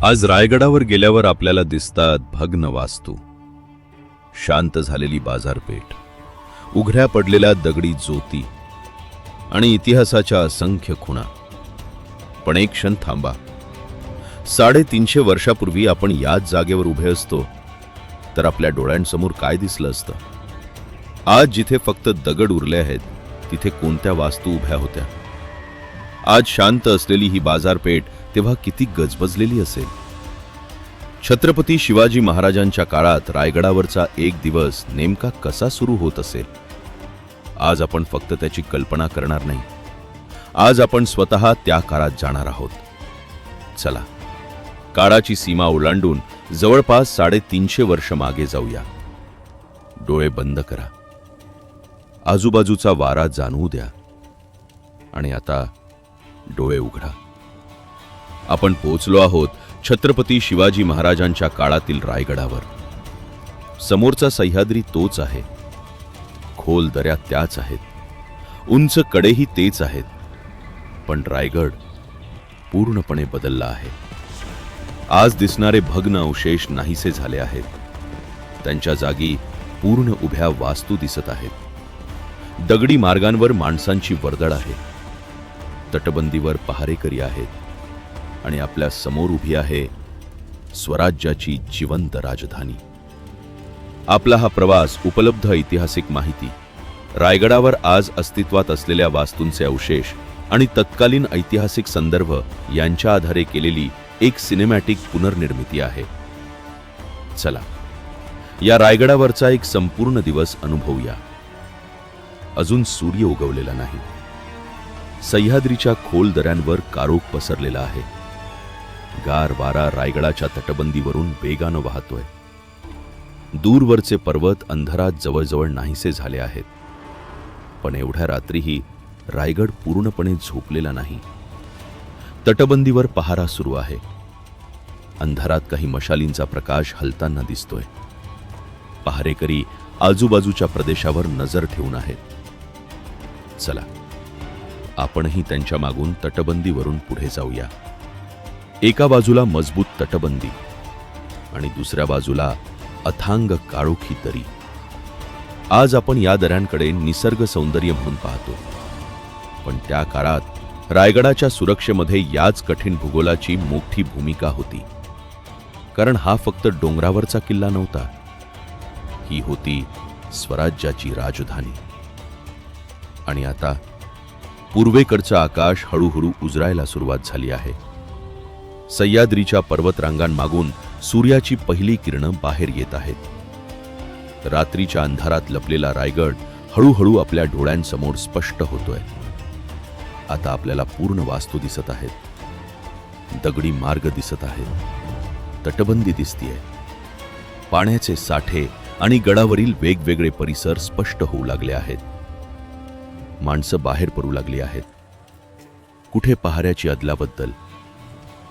आज रायगडावर गेल्यावर आपल्याला दिसतात भग्न वास्तू, शांत झालेली बाजारपेठ, उघड्या पडलेल्या दगडी ज्योती आणि इतिहासाच्या असंख्य खुणा. पण एक क्षण थांबा. 350 वर्षापूर्वी आपण याच जागेवर उभे असतो तर आपल्या डोळ्यांसमोर काय दिसलं असतं? आज जिथे फक्त दगड उरले आहेत तिथे कोणत्या वास्तू उभ्या होत्या? आज शांत असलेली ही बाजारपेठ तेव्हा किती गजबजलेली असेल? छत्रपती शिवाजी महाराजांच्या काळात रायगडावरचा एक दिवस नेमका कसा सुरू होत असेल? आज आपण फक्त त्याची कल्पना करणार नाही, आज आपण स्वतः त्या काळात जाणार आहोत. चला, काळाची सीमा ओलांडून जवळपास 350 वर्ष मागे जाऊया. डोळे बंद करा, आजूबाजूचा वारा जाणवू द्या आणि आता डोळे उघडा. आपण पोहोचलो आहोत छत्रपती शिवाजी महाराजांच्या काळातील रायगडावर. समोरचा सह्याद्री तोच आहे, खोल दऱ्या त्याच आहेत, उंच कडेही तेच आहेत, पण रायगड पूर्णपणे बदलला आहे. आज दिसणारे भग्न अवशेष नाहीसे झाले आहेत, त्यांच्या जागी पूर्ण उभ्या वास्तू दिसत आहेत. दगडी मार्गांवर माणसांची वर्दळ आहे, तटबंदीवर पहारेकरी आहेत आणि आपल्या समोर उभी आहे स्वराज्याची जिवंत राजधानी. आपला हा प्रवास उपलब्ध ऐतिहासिक माहिती, रायगडावर आज अस्तित्वात असलेल्या वास्तूंचे अवशेष आणि तत्कालीन ऐतिहासिक संदर्भ यांच्या आधारे केलेली एक सिनेमॅटिक पुनर्निर्मिती आहे. चला, या रायगडावरचा एक संपूर्ण दिवस अनुभवूया. अजून सूर्य उगवलेला नाही, सह्याद्रीच्या खोल दऱ्यांवर कारोख पसरलेला आहे. गार वारा रायगडाच्या तटबंदीवरून वेगानं वाहतोय. दूरवरचे पर्वत अंधारात जवळजवळ नाहीसे झाले आहेत, पण एवढ्या रात्रीही रायगड पूर्णपणे झोपलेला नाही. तटबंदीवर पहारा सुरू आहे. अंधारात काही मशालींचा प्रकाश हलताना दिसतोय. पहारेकरी आजूबाजूच्या प्रदेशावर नजर ठेवून आहेत. चला, आपणही त्यांच्या मागून तटबंदीवरून पुढे जाऊया. एका बाजूला मजबूत तटबंदी आणि दुसऱ्या बाजूला अथांग काळोखी दरी. आज आपण या दऱ्यांकडे निसर्ग सौंदर्य म्हणून पाहतो, पण त्या काळात रायगडाच्या सुरक्षेमध्ये याच कठीण भूगोलाची मोठी भूमिका होती. कारण हा फक्त डोंगरावरचा किल्ला नव्हता, ही होती स्वराज्याची राजधानी. आणि आता पूर्वेकडचं आकाश हळूहळू उजरायला सुरुवात झाली आहे. सह्याद्रीच्या पर्वतरांगांमागून सूर्याची पहिली किरणं बाहेर येत आहेत. रात्रीच्या अंधारात लपलेला रायगड हळूहळू आपल्या डोळ्यांसमोर स्पष्ट होतोय. आता आपल्याला पूर्ण वास्तू दिसत आहेत, दगडी मार्ग दिसत आहेत, तटबंदी दिसतीये, पाण्याचे साठे आणि गडावरील वेगवेगळे परिसर स्पष्ट होऊ लागले आहेत. माणसं बाहेर पडू लागली आहेत. कुठे पहाऱ्याची अदलाबद्दल,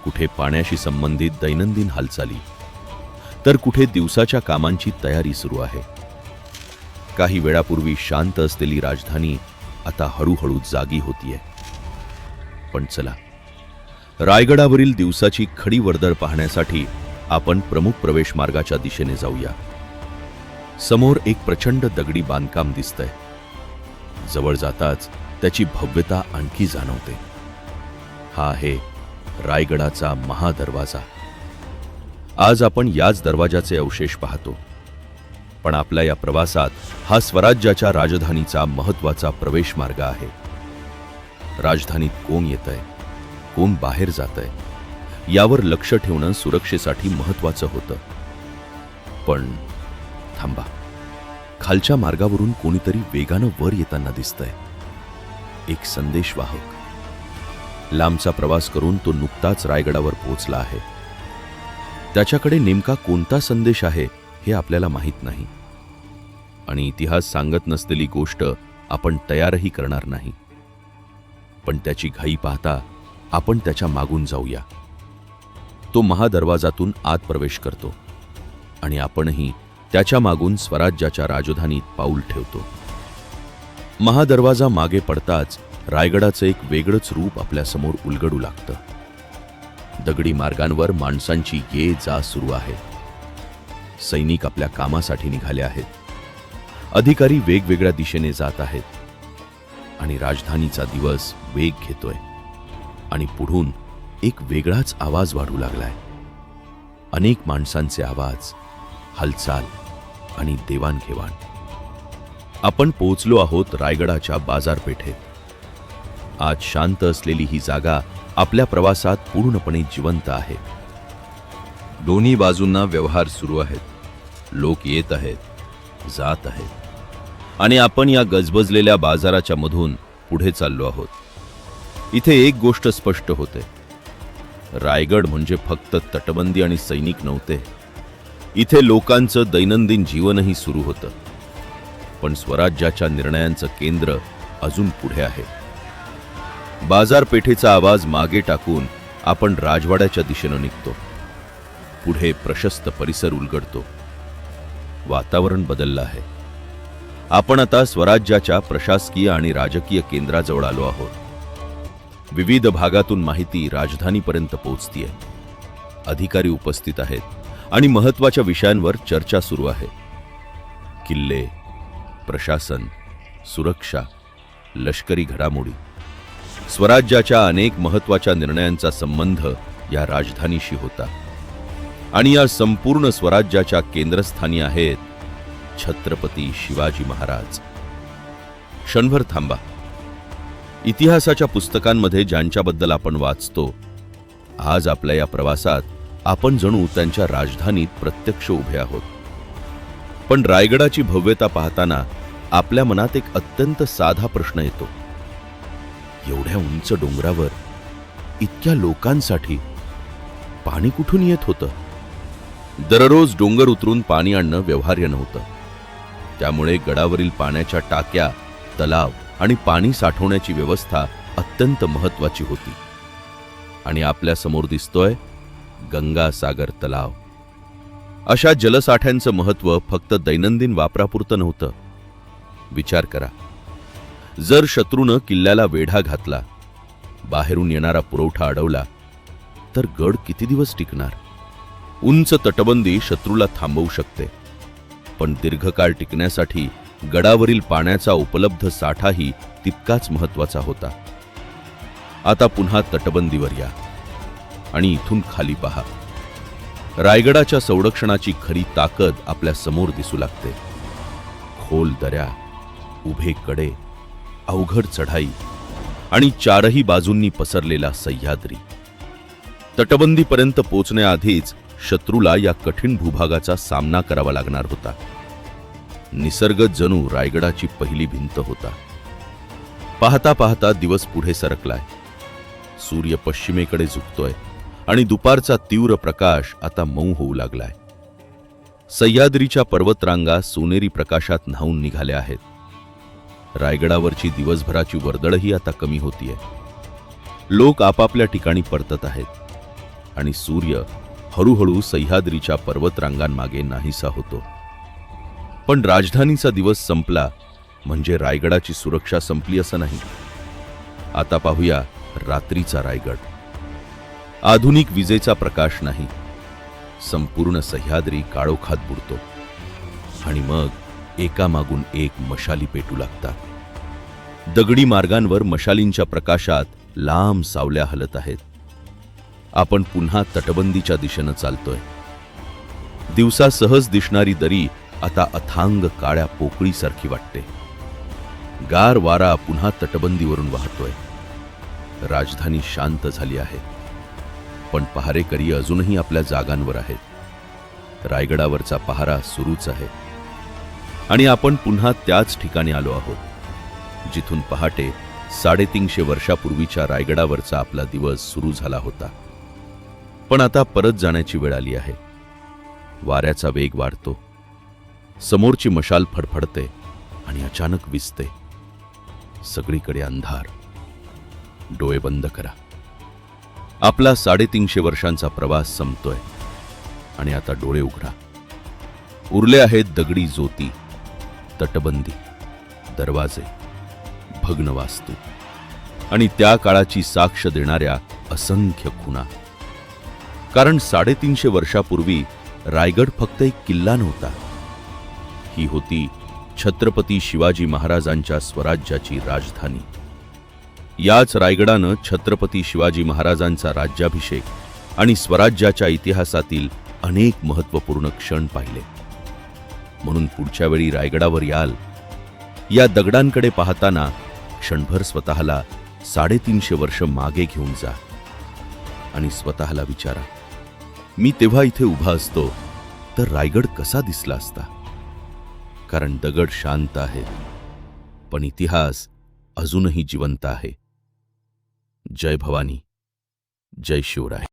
कुठे पाण्याशी संबंधित दैनंदिन हालचाली, तर कुठे दिवसाच्या कामांची तयारी सुरू आहे. काही वेळापूर्वी शांत असलेली राजधानी आता हळूहळू जागी होतीये. पण चला, रायगडावरील दिवसाची खडी वर्दळ पाहण्यासाठी आपण प्रमुख प्रवेश मार्गाच्या दिशेने जाऊया. समोर एक प्रचंड दगडी बांधकाम दिसतंय. जवळ जाताच त्याची भव्यता आणखी जाणवते. हा आहे रायगडाचा महादरवाजा. आज आपण याच दरवाजाचे अवशेष पाहतो, पण आपल्या या प्रवासात हा स्वराज्याच्या राजधानीचा महत्वाचा प्रवेश मार्ग आहे. राजधानीत कोण येतंय, कोण बाहेर जातंय, यावर लक्ष ठेवणं सुरक्षेसाठी महत्वाचं होतं. पण थांबा, खालच्या मार्गावरून कोणीतरी वेगानं वर येताना दिसतंय. एक संदेशवाहक. लांबचा प्रवास करून तो नुकताच रायगडावर पोहोचला आहे. त्याच्याकडे नेमका कोणता संदेश आहे हे आपल्याला माहीत नाही, आणि इतिहास सांगत नसलेली गोष्ट आपण तयारही करणार नाही. पण त्याची घाई पाहता आपण त्याच्या मागून जाऊया. तो महादरवाजातून आत प्रवेश करतो आणि आपणही त्याच्या मागून स्वराज्याच्या राजधानीत पाऊल ठेवतो. महादरवाजा मागे पडताच रायगडाचं एक वेगळंच रूप आपल्यासमोर उलगडू लागतं. दगडी मार्गांवर माणसांची ये जा सुरू आहे. सैनिक आपल्या कामासाठी निघाले आहेत. अधिकारी वेगवेगळ्या दिशेने जात आहेत आणि राजधानीचा दिवस वेग घेतोय. आणि पुढून एक वेगळाच आवाज वाढू लागलाय. अनेक माणसांचे आवाज, हालचाल आणि देवाणघेवाण. आपण पोहोचलो आहोत रायगडाच्या बाजारपेठेत. आज शांत असलेली ही जागा आपल्या प्रवासात पूर्णपणे जिवंत आहे. दोन्ही बाजूंना व्यवहार सुरू आहेत. लोक येत आहेत, जात आहेत आणि आपण या गजबजलेल्या बाजाराच्या मधून पुढे चाललो आहोत. इथे एक गोष्ट स्पष्ट होते. रायगड म्हणजे फक्त तटबंदी आणि सैनिक नव्हते. इथे लोकांचं दैनंदिन जीवनही सुरू होतं. पण स्वराज्याच्या निर्णयांचं केंद्र अजून पुढे आहे. बाजारपेठेचा आवाज मागे टाकून आपण राजवाड्याच्या दिशेनं निघतो. पुढे प्रशस्त परिसर उलगडतो. वातावरण बदललं आहे. आपण आता स्वराज्याच्या प्रशासकीय आणि राजकीय केंद्राजवळ आलो आहोत. विविध भागातून माहिती राजधानीपर्यंत पोहोचतीये. अधिकारी उपस्थित आहेत आणि महत्त्वाच्या विषयांवर चर्चा सुरू आहे. किल्ले, प्रशासन, सुरक्षा, लष्करी घडामोडी. स्वराज्याच्या अनेक महत्त्वाच्या निर्णयांचा संबंध या राजधानीशी होता. आणि या संपूर्ण स्वराज्याच्या केंद्रस्थानी आहेत छत्रपती शिवाजी महाराज. क्षणभर थांबा. इतिहासाच्या पुस्तकांमध्ये ज्यांच्याबद्दल आपण वाचतो, आज आपल्या या प्रवासात आपण जणू त्यांच्या राजधानीत प्रत्यक्ष उभे आहोत. पण रायगडाची भव्यता पाहताना आपल्या मनात एक अत्यंत साधा प्रश्न येतो. एवढ्या उंच डोंगरावर इतक्या लोकांसाठी पाणी कुठून येत होतं? दररोज डोंगर उतरून पाणी आणणं व्यवहार्य नव्हतं. त्यामुळे गडावरील पाण्याच्या टाक्या, तलाव आणि पाणी साठवण्याची व्यवस्था अत्यंत महत्त्वाची होती. आणि आपल्या समोर दिसतोय गंगासागर तलाव. अशा जलसाठ्यांचं महत्त्व फक्त दैनंदिन वापरापुरतं नव्हतं. विचार करा, जर शत्रूनं किल्ल्याला वेढा घातला, बाहेरून येणारा पुरवठा अडवला, तर गड किती दिवस टिकणार? उंच तटबंदी शत्रूला थांबवू शकते, पण दीर्घकाळ टिकण्यासाठी गडावरील पाण्याचा उपलब्ध साठाही तितकाच महत्त्वाचा होता. आता पुन्हा तटबंदीवर या आणि इथून खाली पहा. रायगडाच्या संरक्षणाची खरी ताकद आपल्या समोर दिसू लागते. खोल दऱ्या, उभे कडे, अवघड चढाई आणि चारही बाजूंनी पसरलेला सह्याद्री. तटबंदीपर्यंत पोचण्याआधीच शत्रूला या कठीण भूभागाचा सामना करावा लागणार होता. निसर्ग जणू रायगडाची पहिली भिंत होता. पाहता पाहता दिवस पुढे सरकलाय. सूर्य पश्चिमेकडे झुकतोय आणि दुपारचा तीव्र प्रकाश आता मऊ होऊ लागलाय. सह्याद्रीच्या पर्वतरांगा सोनेरी प्रकाशात न्हाऊन निघाल्या आहेत. रायगडावरची दिवसभराची वर्दळही आता कमी होतीये. लोक आपापल्या ठिकाणी परतत आहेत आणि सूर्य हळूहळू सह्याद्रीच्या पर्वतरांगांमागे नाहीसा होतो. पण राजधानीचा दिवस संपला म्हणजे रायगडाची सुरक्षा संपली असं नाही. आता पाहूया रात्रीचा रायगड. आधुनिक विजेचा प्रकाश नाही. संपूर्ण सह्याद्री काळोखात बुडतो आणि मग एकामागून एक मशाली पेटू लागतात. दगडी मार्गांवर मशालींच्या प्रकाशात लांब सावल्या हलत आहेत. आपण पुन्हा तटबंदीच्या दिशेनं चालतोय. दिवसा सहज दिसणारी दरी आता अथांग काळ्या पोकळीसारखी वाटते. गार वारा पुन्हा तटबंदीवरून वाहतोय. राजधानी शांत झाली आहे, पण पहारेकरी अजूनही आपल्या जागांवर आहेत. रायगडावरचा पहारा सुरूच आहे आणि आपण पुन्हा त्याच ठिकाणी आलो आहोत, जिथून पहाटे 350 वर्षापूर्वीच्या रायगडावरचा आपला दिवस सुरू झाला होता. पण आता परत जाण्याची वेळ आली आहे. वाऱ्याचा वेग वाढतो. समोरची मशाल फडफडते आणि अचानक विझते. सगळीकडे अंधार. डोळे बंद करा. आपला 350 वर्षांचा प्रवास संपतोय आणि आता डोळे उघडा. उरले आहेत दगडी ज्योती, तटबंदी, दरवाजे, भग्न वास्तू आणि त्या काळाची साक्ष देणाऱ्या असंख्य खुणा. कारण 350 वर्षापूर्वी रायगड फक्त एक किल्ला नव्हता. ही होती छत्रपती शिवाजी महाराजांच्या स्वराज्याची राजधानी. याच रायगडानं छत्रपती शिवाजी महाराजांचा राज्याभिषेक आणि स्वराज्याच्या इतिहासातील अनेक महत्त्वपूर्ण क्षण पाहिले. म्हणून पुढच्या वेळी रायगडावर याल, या दगडांकडे पाहताना क्षणभर स्वतःला 350 वर्ष मागे घेऊन जा आणि स्वतःला विचारा, मी तेव्हा इथे उभा असतो तर रायगड कसा दिसला असता. कारण दगड शांत आहे, पण इतिहास अजूनही जिवंत आहे. जय भवानी, जय शिवराय.